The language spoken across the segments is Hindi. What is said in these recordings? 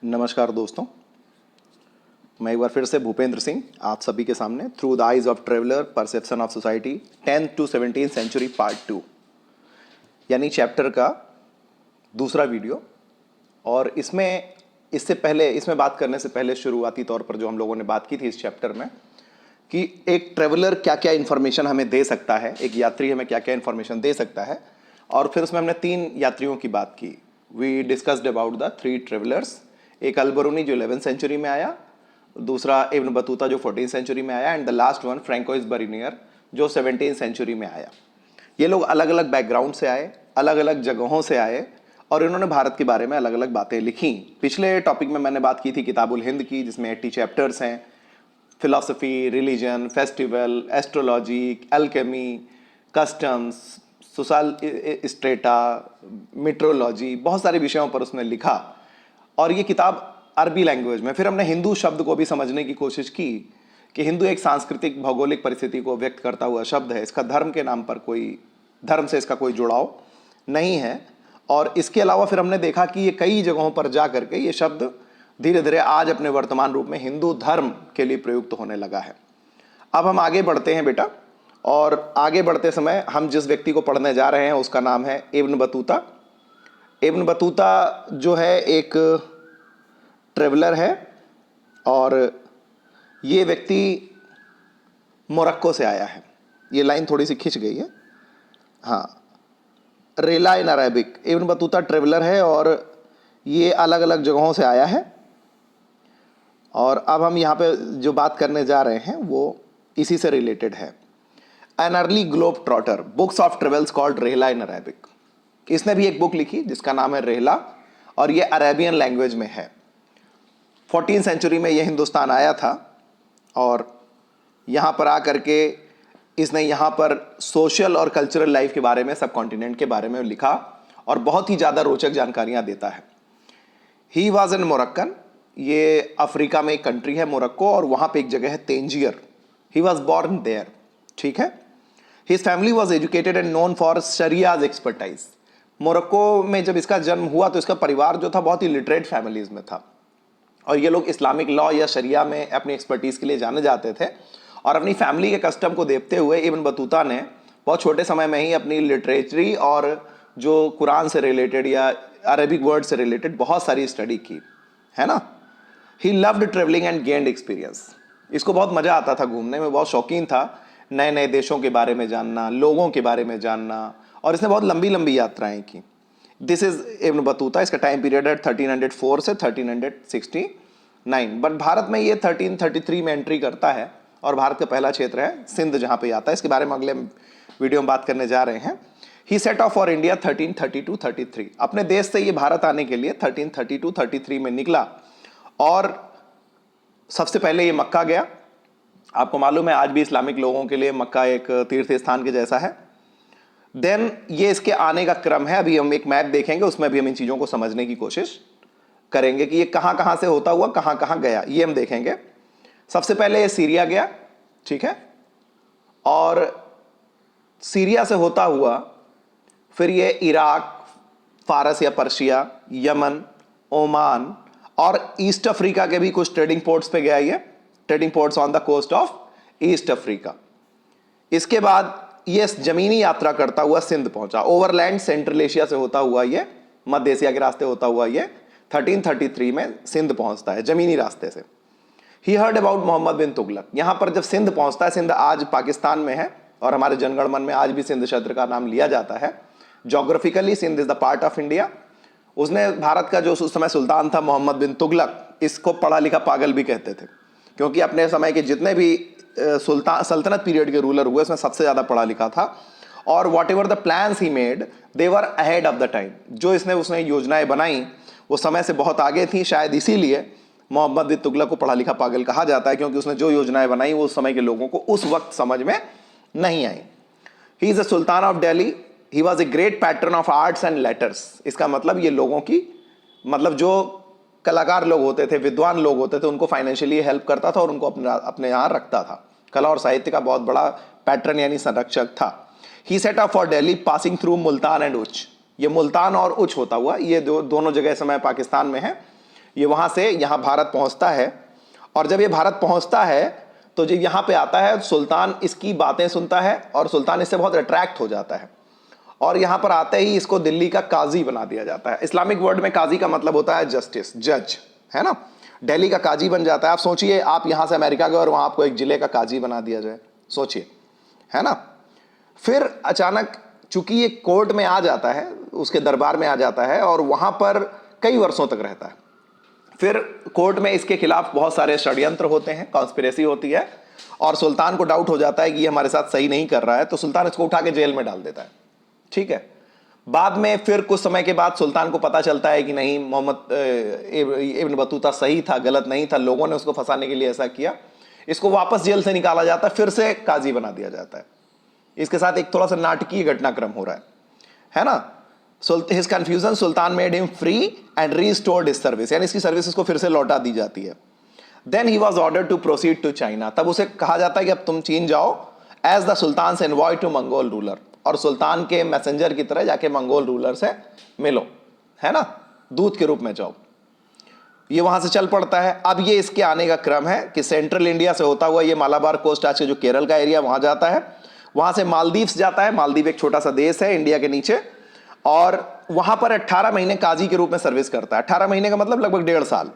नमस्कार दोस्तों, मैं एक बार फिर से भूपेंद्र सिंह आप सभी के सामने through the eyes of traveller perception of society 10th to 17th century part 2 यानी चैप्टर का दूसरा वीडियो। और इसमें बात करने से पहले शुरुआती तौर पर जो हम लोगों ने बात की थी इस चैप्टर में कि एक ट्रेवलर क्या क्या इन्फॉर्मेशन हमें दे सकता है, एक यात्री हमें क्या क्या इन्फॉर्मेशन दे सकता है, और फिर उसमें हमने 3 यात्रियों की बात की। We discussed about the 3 travellers, एक अल-बरूनी जो 11th सेंचुरी में आया, दूसरा इब्न बतूता जो 14th सेंचुरी में आया, and the last one Francois Bernier जो 17th सेंचुरी में आया। ये लोग अलग अलग बैकग्राउंड से आए, अलग अलग जगहों से आए और इन्होंने भारत के बारे में अलग अलग बातें लिखी। पिछले टॉपिक में मैंने बात की थी किताबुल हिंद की, जिसमें 80 चैप्टर्स हैं। Philosophy, religion, festival, astrology, alchemy, customs, social strata, metrology, बहुत सारे विषयों पर उसने लिखा। और ये किताब अरबी लैंग्वेज में। फिर हमने हिंदू शब्द को भी समझने की कोशिश की कि हिंदू एक सांस्कृतिक भौगोलिक परिस्थिति को व्यक्त करता हुआ शब्द है। इसका धर्म के नाम पर धर्म से इसका कोई जुड़ाव नहीं है। और इसके अलावा फिर हमने देखा कि ये कई जगहों पर जा करके ये शब्द धीरे धीरे आज अपने वर्तमान रूप में हिंदू धर्म के लिए प्रयुक्त होने लगा है। अब हम आगे बढ़ते हैं बेटा, और आगे बढ़ते समय हम जिस व्यक्ति को पढ़ने जा रहे हैं उसका नाम है इब्न बतूता। इब्न बतूता जो है एक ट्रेवलर है और ये व्यक्ति मोरक्को से आया है। ये लाइन थोड़ी सी खिंच गई है, हाँ। रेला इन अरेबिक, इब्न बतूता ट्रेवलर है और ये अलग अलग जगहों से आया है। और अब हम यहाँ पे जो बात करने जा रहे हैं वो इसी से रिलेटेड है। An early globe trotter, books of travels called Rihla in Arabic. इसने भी एक बुक लिखी जिसका नाम है रेहला, और ये अरेबियन लैंग्वेज में है। 14th सेंचुरी में ये हिंदुस्तान आया था और यहाँ पर आकर के इसने यहाँ पर सोशल और कल्चरल लाइफ के बारे में, सब कॉन्टिनेंट के बारे में लिखा और बहुत ही ज़्यादा रोचक जानकारियाँ देता है। ही वॉज एन मोरक्कन, ये अफ्रीका में एक कंट्री है मोरक्को, और वहाँ पे एक जगह है Tangier. He was born there, ठीक है। His family was educated and known for शरियाज एक्सपर्टाइज। मोरक्को में जब इसका जन्म हुआ तो इसका परिवार जो था बहुत ही लिटरेट फैमिलीज में था, और ये लोग इस्लामिक लॉ या शरिया में अपनी एक्सपर्टीज़ के लिए जाने जाते थे। और अपनी फैमिली के कस्टम को देखते हुए इब्न बतूता ने बहुत छोटे समय में ही अपनी लिटरेचरी और जो कुरान से रिलेटेड या अरेबिक वर्ड से रिलेटेड बहुत सारी स्टडी की, है ना। He loved travelling and gained experience. इसको बहुत मज़ा आता था घूमने में, बहुत शौकीन था नए नए देशों के बारे में जानना, लोगों के बारे में जानना, और इसने बहुत लंबी लंबी यात्राएं की। This is Ibn Battuta. इसका टाइम पीरियड है 1304 से 1369। बट भारत में ये 1333 में एंट्री करता है और भारत का पहला क्षेत्र है सिंध, जहाँ पे आता है। इसके बारे में अगले वीडियो में बात करने जा रहे हैं। ही सेट ऑफ फॉर इंडिया 1332-33। अपने देश से ये भारत आने के लिए 1332-33 में निकला और सबसे पहले ये मक्का गया। आपको मालूम है आज भी इस्लामिक लोगों के लिए मक्का एक तीर्थ स्थान के जैसा है। देन ये इसके आने का क्रम है। अभी हम एक मैप देखेंगे, उसमें भी हम इन चीज़ों को समझने की कोशिश करेंगे कि ये कहाँ कहाँ से होता हुआ कहाँ कहाँ गया, ये हम देखेंगे। सबसे पहले ये सीरिया गया, ठीक है, और सीरिया से होता हुआ फिर ये इराक, फारस या पर्शिया, यमन, ओमान और ईस्ट अफ्रीका के भी कुछ ट्रेडिंग पोर्ट्स पे गया। ये trading ports on the coast of East Africa. इसके बाद ये जमीनी यात्रा करता हुआ सिंध पहुंचा। ओवरलैंड सेंट्रल एशिया से होता हुआ ये, मध्य एशिया के रास्ते होता हुआ ये 1333 में सिंध पहुंचता है जमीनी रास्ते से। ही हर्ड अबाउट मोहम्मद बिन तुगलक। यहां पर जब सिंध पहुंचता है, सिंध आज पाकिस्तान में है और हमारे जनगण मन में आज भी सिंध क्षेत्र का नाम लिया जाता है। Geographically Sindh is the part of India. उसने भारत का जो उस समय सुल्तान था मोहम्मद बिन तुगलक, इसको पढ़ा लिखा पागल भी कहते थे, क्योंकि अपने समय के जितने भी सल्तनत पीरियड के रूलर हुए उसमें सबसे ज़्यादा पढ़ा लिखा था। और what ever the plans he made they were ahead of the time. जो उसने योजनाएं बनाई वो समय से बहुत आगे थी। शायद इसीलिए मोहम्मद बिन तुगलक को पढ़ा लिखा पागल कहा जाता है, क्योंकि उसने जो योजनाएं बनाई वो उस समय के लोगों को उस वक्त समझ में नहीं आई। He is a sultan of Delhi. He was a great patron of arts and letters. इसका मतलब ये लोगों की, मतलब जो कलाकार लोग होते थे, विद्वान लोग होते थे, उनको फाइनेंशियली हेल्प करता था और उनको अपने यहाँ रखता था। कला और साहित्य का बहुत बड़ा पैटर्न यानी संरक्षक था। He set off for Delhi passing through Multan and Uch. ये मुल्तान और उच्च होता हुआ, ये दोनों जगह समय पाकिस्तान में है। ये वहां से यहां भारत पहुंचता है, और जब ये भारत पहुंचता है तो जब यहां पे आता है सुल्तान इसकी बातें सुनता है और सुल्तान इससे बहुत अट्रैक्ट हो जाता है, और यहां पर आते ही इसको दिल्ली का काजी बना दिया जाता है। इस्लामिक वर्ड में काजी का मतलब होता है जस्टिस, जज, है ना। दिल्ली का काजी बन जाता है। आप सोचिए, आप यहां से अमेरिका गए और वहां आपको एक जिले का काजी बना दिया जाए, सोचिए, है ना। फिर अचानक चूंकि ये कोर्ट में आ जाता है, उसके दरबार में आ जाता है और वहां पर कई वर्षों तक रहता है। फिर कोर्ट में इसके खिलाफ बहुत सारे षड्यंत्र होते हैं, कॉन्स्पिरेसी होती है, और सुल्तान को डाउट हो जाता है कि ये हमारे साथ सही नहीं कर रहा है, तो सुल्तान इसको उठा के जेल में डाल देता है, ठीक है। बाद में फिर कुछ समय के बाद सुल्तान को पता चलता है कि नहीं, मोहम्मद इब्न बतूता सही था, गलत नहीं था, लोगों ने उसको फंसाने के लिए ऐसा किया। इसको वापस जेल से निकाला जाता है, फिर से काजी बना दिया जाता है। इसके साथ एक थोड़ा सा नाटकीय घटनाक्रम हो रहा है ना। His confusion, Sultan made him free and restored his service, यानी इसकी सर्विसेज को फिर से लौटा दी जाती है। Then he was order to proceed to China, तब उसे कहा जाता है कि अब तुम चीन जाओ, एज द सुल्तान से एनवॉय टू मंगोल रूलर, और सुल्तान के मैसेंजर की तरह जाके मंगोल रूलर से मिलो, है ना, दूत के रूप में जाओ। ये वहां से चल पड़ता है। अब ये इसके आने का क्रम है कि सेंट्रल इंडिया से होता हुआ ये मालाबार कोस्ट, आज के जो केरल का एरिया, वहां जाता है, वहां से मालदीव्स जाता है। मालदीव एक छोटा सा देश है इंडिया के नीचे, और वहां पर 18 महीने काजी के रूप में सर्विस करता है। 18 महीने का मतलब लगभग 1.5 साल।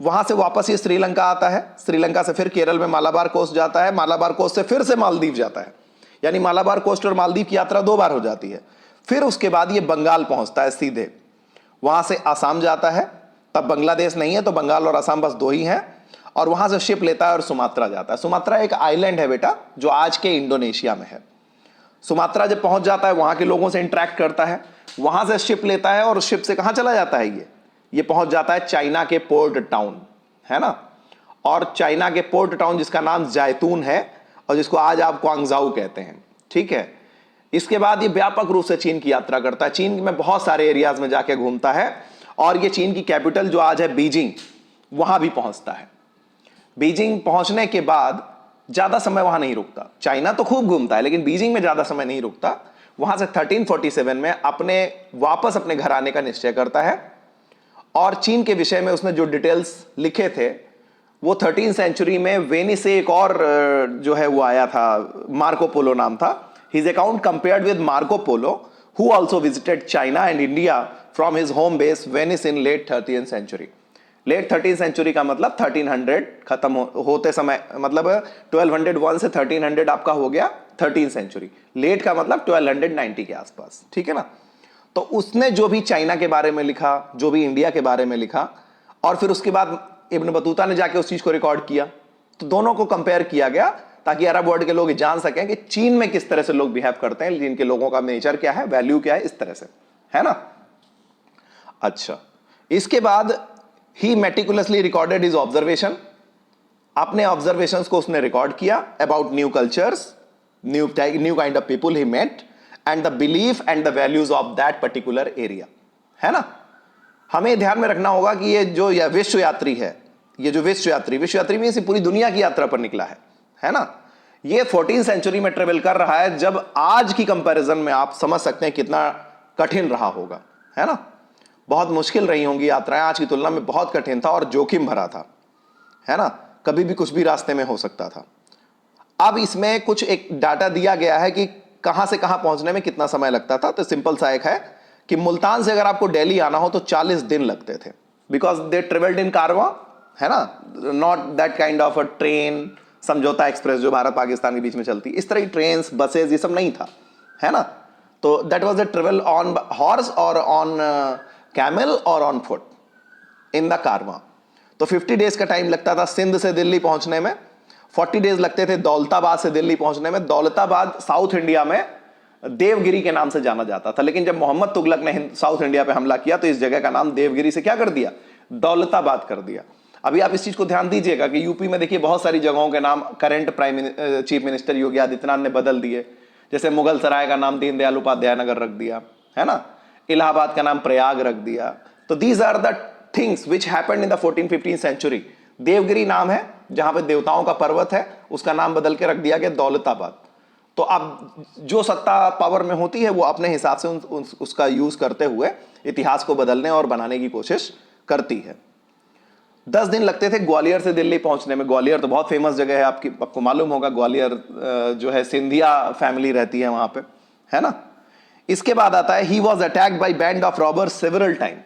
वहां से वापस ये श्रीलंका आता है, श्रीलंका से फिर केरल में मालाबार कोस्ट जाता है, मालाबार कोस्ट से फिर से मालदीव जाता है, यानी मालाबार कोस्ट और मालदीव की यात्रा 2 बार हो जाती है। फिर उसके बाद ये बंगाल पहुंचता है सीधे, वहां से आसाम जाता है, तब बांग्लादेश नहीं है तो बंगाल और आसाम बस 2 ही हैं, और वहां से शिप लेता है और सुमात्रा जाता है। सुमात्रा एक आइलैंड है बेटा, जो आज के इंडोनेशिया में है। सुमात्रा जब पहुंच जाता है, वहां के लोगों से इंटरेक्ट करता है, वहां से शिप लेता है, और शिप से कहां चला जाता है, ये पहुंच जाता है चाइना के पोर्ट टाउन, है ना। और चाइना के पोर्ट टाउन जिसका नाम जैतून है, और जिसको आज आप क्वांगजाऊ कहते हैं, ठीक है। इसके बाद ये व्यापक रूप से चीन की यात्रा करता है, चीन में बहुत सारे एरियाज में जाके घूमता है, और ये चीन की कैपिटल जो आज है बीजिंग, वहां भी पहुंचता है। बीजिंग पहुंचने के बाद ज्यादा समय वहां नहीं रुकता, चाइना तो खूब घूमता है लेकिन बीजिंग में ज्यादा समय नहीं रुकता। वहां से 1347 में वापस अपने घर आने का निश्चय करता है, और चीन के विषय में उसने जो डिटेल्स लिखे थे वो 13th सेंचुरी में वेनिस से एक और जो है वो आया था, मार्को पोलो नाम था। His account compared with Marco Polo, who also visited China and India from his home base Venice in late 13th century. Late 13th century का मतलब 1300 खत्म होते समय, मतलब 1201 से 1300 आपका हो गया 13th सेंचुरी। लेट का मतलब 1290 के आसपास, ठीक है ना। तो उसने जो भी चाइना के बारे में लिखा, जो भी इंडिया के बारे में लिखा, और फिर उसके बाद इब्न बतूता ने जाके उस चीज को रिकॉर्ड किया, तो दोनों को कंपेयर किया गया ताकि अरब वर्ल्ड के लोग जान सकें कि चीन में किस तरह से लोग बिहेव करते हैं, जिनके लोगों का नेचर क्या है, वैल्यू क्या है, इस तरह से, है ना। अच्छा, इसके बाद ही मेटिकुलसली रिकॉर्डेड हिज ऑब्जर्वेशन, अपने ऑब्जर्वेशंस को उसने रिकॉर्ड किया about new cultures, new kind of people he met, and the belief and the values of that particular area, है ना। हमें ध्यान में रखना होगा कि ये जो विश्व यात्री है, ये जो विश्व यात्री में इसी पूरी दुनिया की यात्रा पर निकला है ना। ये 14th सेंचुरी में ट्रेवल कर रहा है, जब आज की कंपैरिजन में आप समझ सकते हैं कितना कठिन रहा होगा, है ना। बहुत मुश्किल रही होंगी यात्राएं, आज की तुलना में बहुत कठिन था और जोखिम भरा था, है ना। कभी भी कुछ भी रास्ते में हो सकता था। अब इसमें कुछ एक डाटा दिया गया है कि कहां से कहां पहुंचने में कितना समय लगता था। तो सिंपल सा एक है कि मुल्तान से अगर आपको दिल्ली आना हो तो 40 दिन लगते थे, बिकॉज दे ट्रेवल्ड इन कारवां, है ना, not that kind of a train, समझौता एक्सप्रेस जो भारत पाकिस्तान के बीच में चलती, इस तरह की ट्रेन, बसेज, ये सब नहीं था, है ना। तो that was the travel on horse और ऑन कैमल और ऑन फुट इन द कारवां। तो 50 डेज का टाइम लगता था सिंध से दिल्ली पहुंचने में, 40 डेज लगते थे दौलताबाद से दिल्ली पहुंचने में। दौलताबाद साउथ इंडिया में देवगिरी के नाम से जाना जाता था, लेकिन जब मोहम्मद तुगलक ने साउथ इंडिया पे हमला किया तो इस जगह का नाम देवगिरी से क्या कर दिया, दौलताबाद कर दिया। अभी आप इस चीज को ध्यान दीजिएगा कि यूपी में देखिए बहुत सारी जगहों के नाम current chief minister Yogi Adityanath ने बदल दिए। जैसे मुगल सराय का नाम दीनदयाल उपाध्याय नगर रख दिया, है ना, इलाहाबाद का नाम प्रयाग रख दिया। तो these are the things which happened in the 14th-15th century. Devagiri नाम है जहां पे देवताओं का पर्वत है, उसका नाम बदल के रख दिया गया दौलताबाद। तो अब जो सत्ता पावर में होती है वो अपने हिसाब से उसका यूज करते हुए इतिहास को बदलने और बनाने की कोशिश करती है। 10 दिन लगते थे ग्वालियर से दिल्ली पहुंचने में। ग्वालियर तो बहुत फेमस जगह है, आपको मालूम होगा। ग्वालियर जो है सिंधिया फैमिली रहती है वहां पे, है ना। इसके बाद आता है he was attacked by band of robbers several time.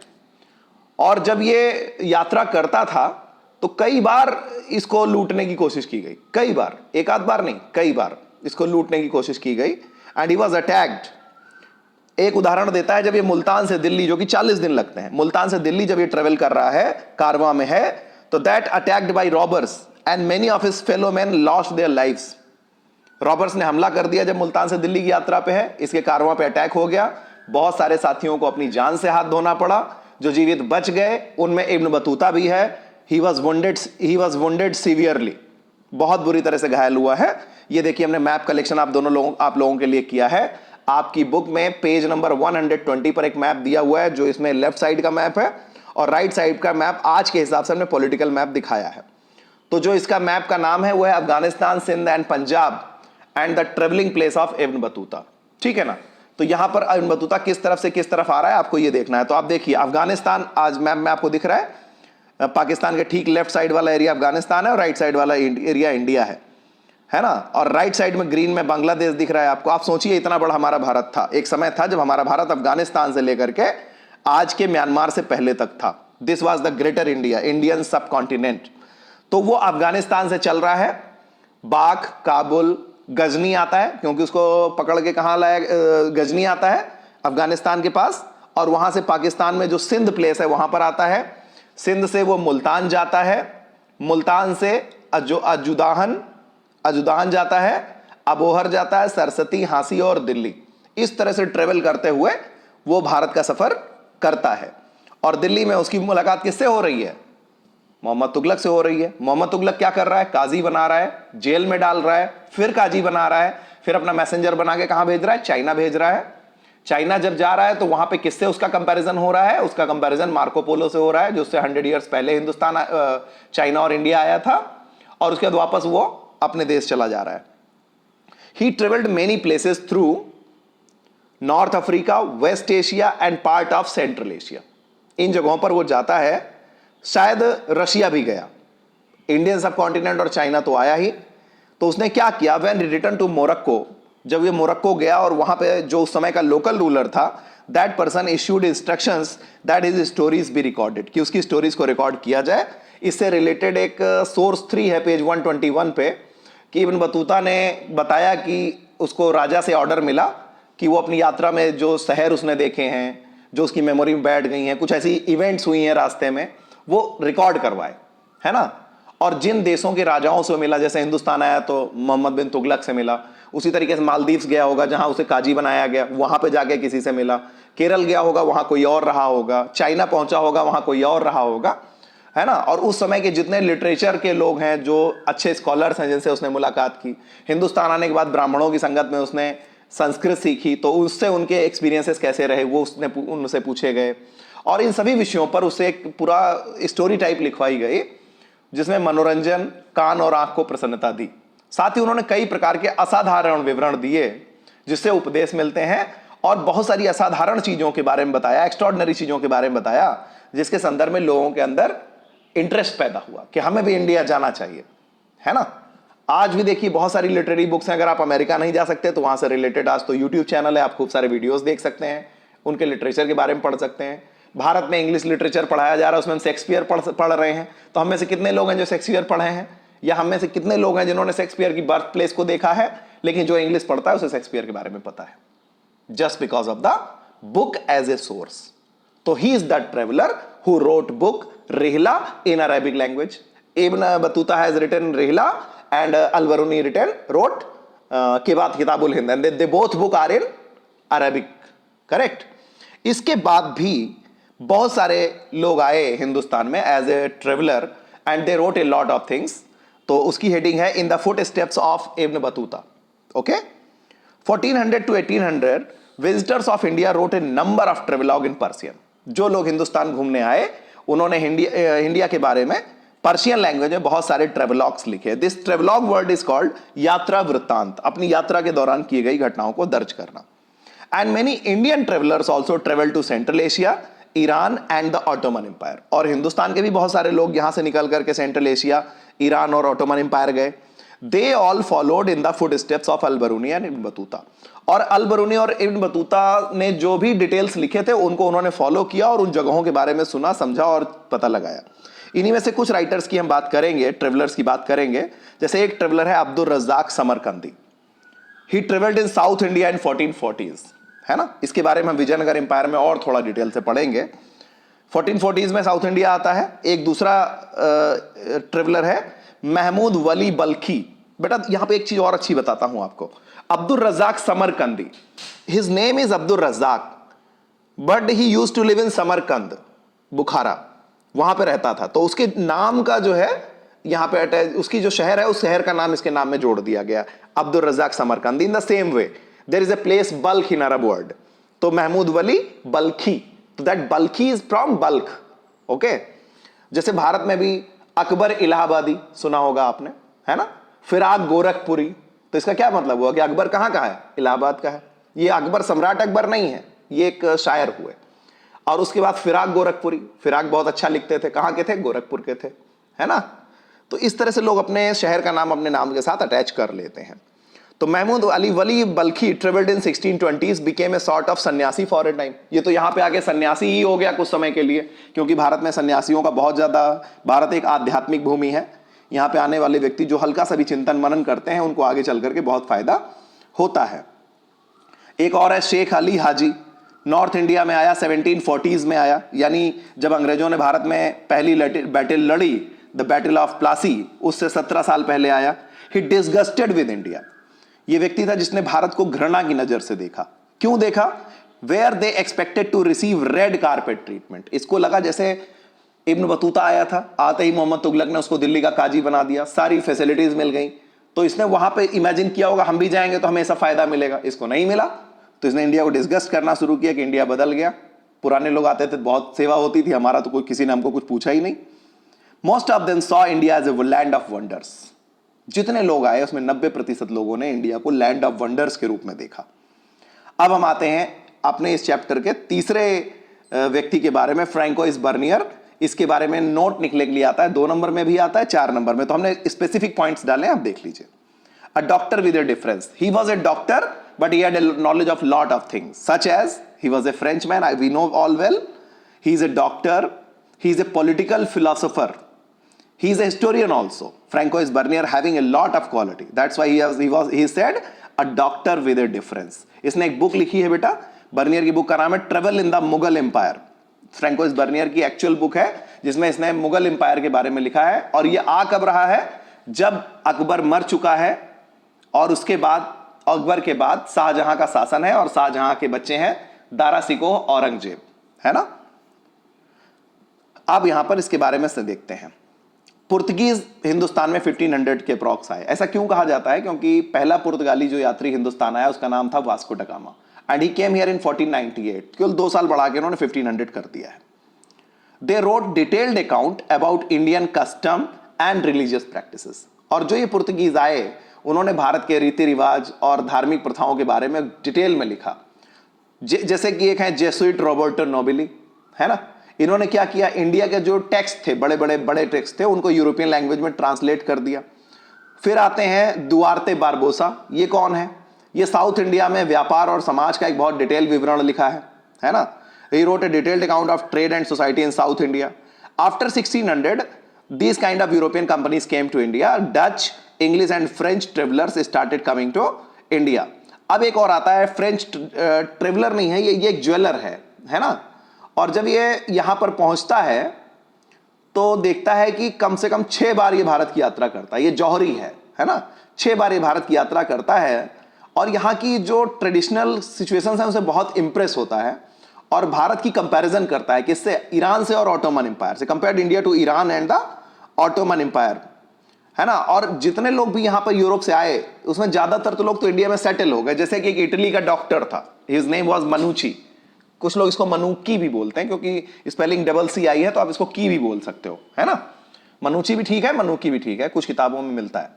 और जब ये यात्रा करता था तो कई बार इसको लूटने की कोशिश की गई, कई बार, एक आध बार नहीं, कई बार इसको लूटने की कोशिश की गई। And he was attacked. एक उदाहरण देता है, जब ये मुल्तान से दिल्ली, जो कि 40 दिन लगते हैं, मुल्तान से दिल्ली जब ये ट्रेवल कर रहा है, कारवां में है, तो that attacked by robbers and many of his fellow man lost their lives. Robbers ने हमला कर दिया जब मुल्तान से दिल्ली की यात्रा पे है, इसके कारवां पे अटैक हो गया, बहुत सारे साथियों को अपनी जान से हाथ धोना पड़ा। जो जीवित बच गए उनमें इब्न बतूता भी है। ही वॉज वुंडेड सीवियरली, बहुत बुरी तरह से घायल हुआ है। ये देखिए हमने मैप कलेक्शन आप लोगों के लिए किया है। आपकी बुक में पेज नंबर 120 पर एक मैप दिया हुआ है, जो इसमें लेफ्ट साइड का मैप है और राइट साइड का मैप आज के हिसाब से हमने पॉलिटिकल मैप दिखाया है। तो जो इसका मैप का नाम है वो है Afghanistan, Sindh and Punjab and the travelling place of Ibn Battuta, ठीक है ना। तो यहां पर इब्न बतूता किस तरफ से किस तरफ आ रहा है आपको ये देखना है। तो आप देखिए अफगानिस्तान आज मैप में आपको दिख रहा है, पाकिस्तान के ठीक लेफ्ट साइड वाला एरिया अफगानिस्तान है और राइट साइड वाला एरिया इंडिया है ना। और राइट साइड में ग्रीन में बांग्लादेश दिख रहा है आपको। आप सोचिए इतना बड़ा हमारा भारत था, एक समय था जब हमारा भारत अफगानिस्तान से लेकर के आज के म्यांमार से पहले तक था। This was the greater India, Indian सब कॉन्टिनेंट। तो वो अफगानिस्तान से चल रहा है। बाक, काबुल, गजनी आता है, क्योंकि उसको पकड़ के कहां लाया, गजनी आता है अफगानिस्तान के पास, और वहां से पाकिस्तान में जो सिंध प्लेस है वहां पर आता है। सिंध से वो मुल्तान जाता है, मुल्तान से अजुदाहन जाता है, अबोहर जाता है, सरस्वती, हांसी और दिल्ली। इस तरह से ट्रेवल करते हुए वो भारत का सफर करता है। और दिल्ली में उसकी मुलाकात किससे हो रही है? मोहम्मद तुगलक से हो रही है। मोहम्मद तुगलक क्या कर रहा है? काजी बना रहा है, जेल में डाल रहा है, फिर काजी बना रहा है, फिर अपना मैसेंजर बना के कहां भेज रहा है? चाइना भेज रहा है। चाइना जब जा रहा है तो वहां पे किससे उसका कंपैरिजन हो रहा है? उसका कंपैरिजन मार्को पोलो से हो रहा है, जो उससे 100 ईयर्स पहले हिंदुस्तान, चाइना और इंडिया आया था, और उसके बाद वापस वो अपने देश चला जा रहा है। He travelled many places through north Africa, west Asia and part of central Asia. इन जगहों पर वो जाता है। शायद रशिया भी गया, इंडियन सब कॉन्टिनेंट और चाइना तो आया ही। तो उसने क्या किया, व्हेन रिटर्न टू मोरक्को, जब ये मोरक्को गया और वहां पे जो उस समय का लोकल रूलर था, that person issued instructions that his stories be recorded, कि उसकी स्टोरीज को रिकॉर्ड किया जाए। इससे रिलेटेड एक सोर्स 3 है पेज 121 पे, कि इब्न बतूता ने बताया कि उसको राजा से ऑर्डर मिला कि वो अपनी यात्रा में जो शहर उसने देखे हैं, जो उसकी मेमोरी में बैठ गई हैं, कुछ ऐसी इवेंट्स हुई हैं रास्ते में, वो रिकॉर्ड करवाए, है ना। और जिन देशों के राजाओं से मिला, जैसे हिंदुस्तान आया तो मोहम्मद बिन तुगलक से मिला, उसी तरीके से मालदीव्स गया होगा जहां उसे काजी बनाया गया, वहां पे जाके किसी से मिला। केरल गया होगा, वहां कोई और रहा होगा। चाइना पहुंचा होगा, वहां कोई और रहा होगा, है ना। और उस समय के जितने लिटरेचर के लोग हैं, जो अच्छे स्कॉलर्स हैं, जिनसे उसने मुलाकात की। हिंदुस्तान आने के बाद ब्राह्मणों की संगत में उसने संस्कृत सीखी, तो उससे उनके एक्सपीरियंसेस कैसे रहे वो उनसे पूछे गए। और इन सभी विषयों पर उससे एक पूरा स्टोरी टाइप लिखवाई गई, जिसमें मनोरंजन, कान और आंख को प्रसन्नता दी। साथ ही उन्होंने कई प्रकार के असाधारण विवरण दिए, जिससे उपदेश मिलते हैं, और बहुत सारी असाधारण चीजों के बारे में बताया, एक्स्ट्रॉर्डिनरी चीजों के बारे में बताया, जिसके संदर्भ में लोगों के अंदर इंटरेस्ट पैदा हुआ कि हमें भी इंडिया जाना चाहिए, है ना। आज भी देखिए बहुत सारी लिटरेरी बुक्स हैं। अगर आप अमेरिका नहीं जा सकते तो वहां से रिलेटेड आज तो यूट्यूब चैनल है, आप खूब सारे वीडियोस देख सकते हैं, उनके लिटरेचर के बारे में पढ़ सकते हैं। भारत में इंग्लिश लिटरेचर पढ़ाया जा रहा है, उसमें हम शेक्सपियर पढ़ रहे हैं। तो हम में से कितने लोग हैं जो शेक्सपियर पढ़े हैं, या हम में से कितने लोग हैं जिन्होंने शेक्सपियर की बर्थ प्लेस को देखा है, लेकिन जो इंग्लिश पढ़ता है उसे शेक्सपियर के बारे में पता है, just because of the book as a source. तो he is the traveller who wrote book Rihla in Arabic language. Ibn Battuta has written Rihla and Al-Biruni wrote Kitab-ul Hind, and they both book are in Arabic, correct. इसके बाद भी बहुत सारे लोग आए हिंदुस्तान में as a traveller, and they wrote a lot of things. तो उसकी हेडिंग है in the footsteps of Ibn Battuta, okay. 1400 to 1800 visitors of India wrote a number of travelogue in Persian. जो लोग हिंदुस्तान घूमने आए उन्होंने इंडिया के बारे में पर्शियन लैंग्वेज में बहुत सारे ट्रेवलॉग्स लिखे। This travelogue word is called यात्रा वृत्तांत, अपनी यात्रा के दौरान की गई घटनाओं को दर्ज करना। And many Indian travellers also travel to Central Asia, Iran and the Ottoman Empire. और हिंदुस्तान के भी बहुत सारे लोग यहां से निकल करके सेंट्रल एशिया, ईरान और ऑटोमन एम्पायर गए। They all followed in the footsteps of Al Biruni and Ibn Battuta. और अल बरूनी और इब्न बतूता ने जो भी डिटेल्स लिखे थे उनको उन्होंने फॉलो किया और उन जगहों के बारे में सुना, समझा और पता लगाया। इन्हीं में से कुछ राइटर्स की हम बात करेंगे, ट्रेवलर्स की बात करेंगे। जैसे एक ट्रेवलर है Abdul Razzaq Samarqandi. He travelled in South India in 1440s, है ना। इसके बारे में हम विजयनगर एम्पायर में और थोड़ा डिटेल से पढ़ेंगे। 1440s में साउथ इंडिया आता है। एक दूसरा ट्रेवलर है महमूद वली बल्खी। बेटा यहां पे एक चीज और अच्छी बताता हूं आपको। Abdul Razzaq Samarqandi, his name is Abdul Razzaq, but he used to live in Samarkand, Bukhara, वहां पे रहता था। तो उसके नाम का जो है यहां पे अटैच, उसकी जो शहर है उस शहर का नाम इसके नाम में जोड़ दिया गया, Abdul Razzaq Samarqandi. In the same way there is a place Balkh in Arab word, तो महमूद वली बल्खी, तो that Balkhi is from Balkh, okay. जैसे भारत में भी अकबर इलाहाबादी सुना होगा आपने, है ना। फिराक गोरखपुरी, तो इसका क्या मतलब हुआ कि अकबर कहां का है, इलाहाबाद का है। ये अकबर सम्राट अकबर नहीं है, ये एक शायर हुए। और उसके बाद फिराक गोरखपुरी, फिराक बहुत अच्छा लिखते थे, कहां के थे, गोरखपुर के थे, है ना। तो इस तरह से लोग अपने शहर का नाम अपने नाम के साथ अटैच कर लेते हैं। तो Mahmud Ali Wali Balkhi travelled in 1620s, became a sort of sanyasi for a time. ये तो यहाँ पे आके सन्यासी ही हो गया कुछ समय के लिए, क्योंकि भारत में सन्यासियों का बहुत ज्यादा, भारत एक आध्यात्मिक भूमि है। यहाँ पे आने वाले व्यक्ति जो हल्का सा भी चिंतन मनन करते हैं उनको आगे चल करके बहुत फायदा होता है। एक और है शेख अली हाजी, नॉर्थ इंडिया में आया, 1740s में आया, यानी जब अंग्रेजों ने भारत में पहली बैटल लड़ी, द बैटल ऑफ प्लासी, उससे 17 साल पहले आया। ही डिसगस्टेड विद इंडिया, ये व्यक्ति था जिसने भारत को घृणा की नजर से देखा। क्यों देखा, where they expected to receive red carpet treatment. इसको लगा जैसे इब्न बतूता आया था, आते ही मोहम्मद तुगलक ने उसको दिल्ली का काजी बना दिया, सारी फैसिलिटीज मिल गई, तो इसने वहां पे इमेजिन किया होगा हम भी जाएंगे तो हमें ऐसा फायदा मिलेगा। इसको नहीं मिला तो इसने इंडिया को डिस्गस्ट करना शुरू किया कि इंडिया बदल गया। पुराने लोग आते थे, बहुत सेवा होती थी, हमारा तो कोई किसी ने हमको कुछ पूछा ही नहीं। Most of them saw India as a land of wonders. जितने लोग आए उसमें 90% लोगों ने इंडिया को लैंड ऑफ वंडर्स के रूप में देखा। अब हम आते हैं अपने इस चैप्टर के तीसरे व्यक्ति के बारे में, फ्रैंकोइस बर्नियर। इसके बारे में नोट निकले के लिए आता है, 2 नंबर में भी आता है, 4 नंबर में। तो हमने स्पेसिफिक पॉइंट्स डाले, आप देख लीजिए। A doctor with a difference, he was A doctor but he had a knowledge of lot of things, such as he was a Frenchman, we know all well. He is a doctor, he is a political philosopher, he is a historian also. Francois Bernier having a lot of quality, that's why he said a doctor with a difference. इसने एक बुक लिखी है बेटा, बर्नियर की बुक का नाम है travel in the Mughal Empire. Francois Bernier की एक्चुअल बुक है जिसमें इसने मुगल एम्पायर के बारे में लिखा है। और यह आ कब रहा है, जब अकबर मर चुका है और उसके बाद अकबर के बाद शाहजहां का शासन है और शाहजहां के बच्चे हैं दारा सिकोह औरंगजेब, है ना। अब यहां पर इसके बारे में से देखते हैं। पुर्तगीज हिंदुस्तान में 1500 के अप्रॉक्स आए। ऐसा क्यों कहा जाता है, क्योंकि पहला पुर्तगाली जो यात्री हिंदुस्तान आया उसका नाम था Vasco da Gama, and he came here in 1498। केवल 2 साल बढ़ा के उन्होंने 1500 कर दिया है। They wrote detailed account about Indian custom and religious practices. और जो ये पुर्तगीज आए उन्होंने भारत के रीति रिवाज और धार्मिक प्रथाओं के बारे में डिटेल में लिखा। जैसे कि एक है जेसुइट रॉबर्टो नोबिली, है ना। इन्होंने क्या किया, इंडिया के जो टेक्स्ट थे, बड़े टेक्स्ट थे, उनको यूरोपियन लैंग्वेज में ट्रांसलेट कर दिया। फिर आते हैं दुआर्ते बारबोसा। ये कौन है, ये साउथ इंडिया में व्यापार और समाज का एक बहुत डिटेल विवरण लिखा है ना। He wrote a detailed account of trade and society in South India. After 1600 these kind of European companies came to India. Dutch, English and French travelers started coming to India. अब एक और आता है, फ्रेंच ट्रेवलर नहीं है, ये एक ज्वेलर है ना। और जब ये यहां पर पहुंचता है तो देखता है कि कम से कम 6 बार ये भारत की यात्रा करता है। ये जौहरी है ना, 6 बार ये भारत की यात्रा करता है और यहाँ की जो ट्रेडिशनल सिचुएशंस हैं उनसे बहुत इंप्रेस होता है और भारत की कंपैरिजन करता है किससे, ईरान से और ऑटोमन एम्पायर से। Compared India to Iran and the Ottoman Empire, है ना। और जितने लोग भी यहां पर यूरोप से आए उसमें ज्यादातर तो लोग तो इंडिया में सेटल हो गए। जैसे कि एक इटली का डॉक्टर था, हिज नेम वाज मनुची। कुछ लोग इसको मनुकी भी बोलते हैं क्योंकि स्पेलिंग डबल सी आई है, तो आप इसको की भी बोल सकते हो, है ना। मनुची भी ठीक है, मनुकी भी ठीक है, कुछ किताबों में मिलता है।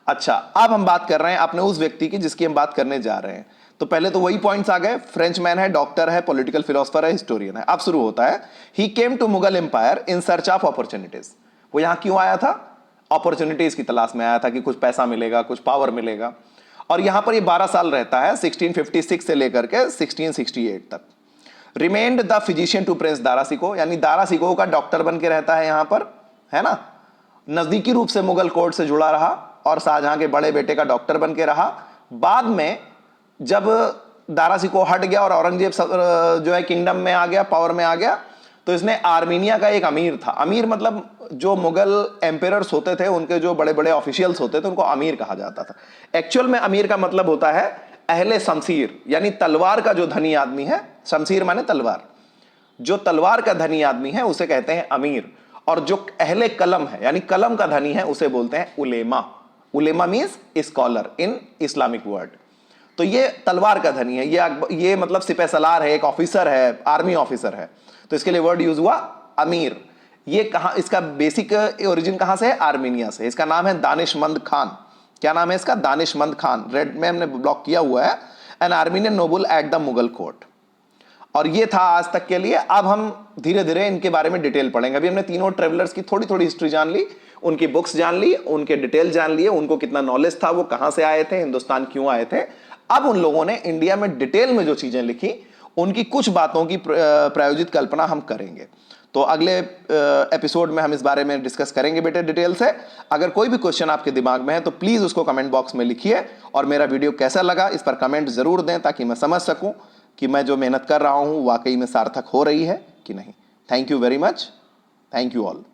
अच्छा, अब हम बात कर रहे हैं अपने उस व्यक्ति की जिसकी हम बात करने जा रहे हैं। तो पहले तो वही पॉइंट्स आ गए, फ्रेंच मैन है, डॉक्टर है, पॉलिटिकल फिलोसफर है, हिस्टोरियन है। अब शुरू होता है, he came to Mughal empire in search of opportunities. वो यहां क्यों आया था? अपॉर्चुनिटीज की तलाश में आया था कि कुछ पैसा मिलेगा, कुछ पावर मिलेगा। और यहां पर ये 12 साल रहता है, 1656 से लेकर के 1668 तक। Remained the physician to prince Dara Shikoh, यानी दारा शिकोह का डॉक्टर बन के रहता है यहां पर, है ना। नजदीकी रूप से मुगल कोर्ट से जुड़ा रहा और शाहजहां के बड़े बेटे का डॉक्टर बन के रहा। बाद में जब दारा शिकोह हट गया और औरंगजेब जो है किंगडम में आ गया, पावर में आ गया, तो इसने आर्मीनिया का एक अमीर था, अमीर मतलब जो मुगल एम्पेरर्स होते थे उनके जो बड़े बड़े ऑफिशियल्स होते थे उनको अमीर कहा जाता था। एक्चुअल में अमीर का मतलब होता है अहले शमशीर, यानी तलवार का जो धनी आदमी है, शमशीर माने तलवार, जो तलवार का धनी आदमी है उसे कहते हैं अमीर। और जो अहले कलम है यानी कलम का धनी है उसे बोलते हैं उलेमा। Ulema means scholar in Islamic word. तो ये तलवार का धनी है, ये मतलब सिपह सलार है, एक ऑफिसर है, आर्मी ऑफिसर है, तो इसके लिए वर्ड यूज हुआ अमीर। ये कहां, इसका बेसिक ओरिजिन कहां से है? आर्मीनिया से। इसका नाम है दानिशमंद खान। क्या नाम है इसका? दानिशमंद खान। रेड में हमने ब्लॉक किया हुआ है, an Armenian noble at the Mughal court. और ये था आज तक के लिए। अब हम धीरे धीरे इनके बारे में डिटेल पढ़ेंगे। अभी हमने तीनों ट्रेवलर्स की थोड़ी थोड़ी हिस्ट्री जान ली, उनकी बुक्स जान ली, उनके डिटेल जान लिए, उनको कितना नॉलेज था, वो कहां से आए थे, हिंदुस्तान क्यों आए थे। अब उन लोगों ने इंडिया में डिटेल में जो चीजें लिखी उनकी कुछ बातों की प्रायोजित कल्पना हम करेंगे। तो अगले एपिसोड में हम इस बारे में डिस्कस करेंगे बेटे डिटेल से। अगर कोई भी क्वेश्चन आपके दिमाग में है तो प्लीज उसको कमेंट बॉक्स में लिखिए, और मेरा वीडियो कैसा लगा इस पर कमेंट जरूर दें ताकि मैं समझ सकूं कि मैं जो मेहनत कर रहा हूं वाकई में सार्थक हो रही है कि नहीं। Thank you very much. Thank you all.